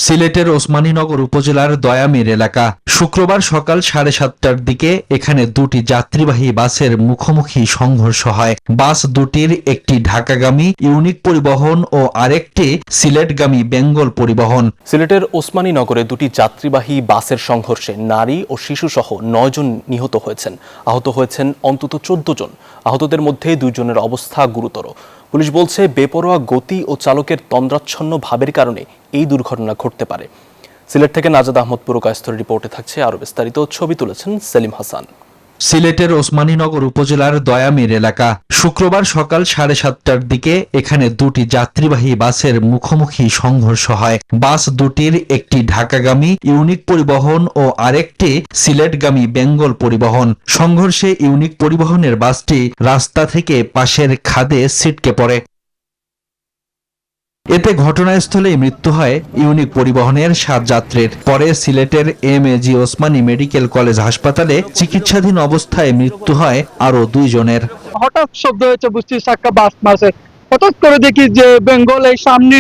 সিলেটের ওসমানীনগর উপজেলার দয়ামির এলাকা। শুক্রবার সকাল 7:30টার দিকে এখানে দুটি যাত্রীবাহী বাসের মুখোমুখি সংঘর্ষ হয়। বাস দুটির একটি ঢাকাগামী ইউনিক পরিবহন ও আরেকটি সিলেটগামী বেঙ্গল পরিবহন। সিলেটের ওসমানীনগরে দুটি যাত্রীবাহী বাসের সংঘর্ষে নারী ও শিশুসহ 9 জন নিহত হয়েছেন। আহত হয়েছেন অন্তত 14 জন। আহতদের মধ্যে 2 জনের অবস্থা গুরুতর। পুলিশ বলছে, বেপরোয়া গতি ও চালকের তন্দ্রাচ্ছন্ন ভাবের কারণে এই দুর্ঘটনা ঘটতে পারে। সিলেট থেকে নাজাদ আহমদ পুরকায়স্থর রিপোর্টে থাকছে আরো বিস্তারিত। ছবি তুলেছেন সেলিম হাসান। সিলেটের ওসমানীনগর উপজেলার দয়ামির এলাকা। শুক্রবার সকাল 7:30টার দিকে এখানে দুটি যাত্রীবাহী বাসের মুখোমুখি সংঘর্ষ হয়। বাস দুটির একটি ঢাকাগামী ইউনিক পরিবহন ও আরেকটি সিলেটগামী বেঙ্গল পরিবহন। সংঘর্ষে ইউনিক পরিবহনের বাসটি রাস্তা থেকে পাশের খাদে ছিটকে পড়ে। এতে ঘটনাস্থলে মৃত্যু হয় ইউনিক পরিবহনের 7 যাত্রীর। পরে সিলেটের এম.এ.জি. ওসমানী মেডিকেল কলেজ হাসপাতালে চিকিৎসাধীন অবস্থায় মৃত্যু হয় আরো 2 জনের। হঠাৎ শব্দ হয়েছে, বুঝছি চাক্কা বাস মাসে। হঠাৎ করে দেখি যে বেঙ্গল এই সামনে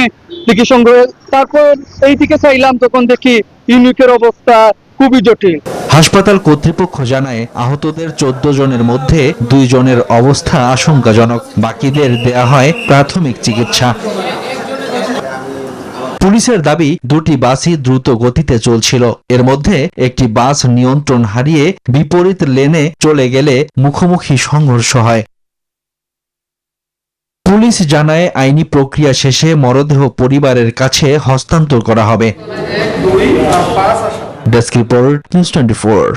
দেখি সংগ্রহ, তারপর এই দিকে চাইলাম, তখন দেখি ইউনিকের অবস্থা খুবই জটিল। হাসপাতাল কর্তৃপক্ষ জানায়, আহতদের 14 জনের মধ্যে 2 জনের অবস্থা আশঙ্কাজনক। বাকিদের দেয়া হয় প্রাথমিক চিকিৎসা। পুলিশের দাবি, দুটি বাসই দ্রুত গতিতে চলছিল। এর মধ্যে একটি বাস নিয়ন্ত্রণ হারিয়ে বিপরীত লেনে চলে গেলে মুখোমুখি সংঘর্ষ হয়। পুলিশ জানায়, আইনি প্রক্রিয়া শেষে মরদেহ পরিবারের কাছে হস্তান্তর করা হবে। Desk report, news 24।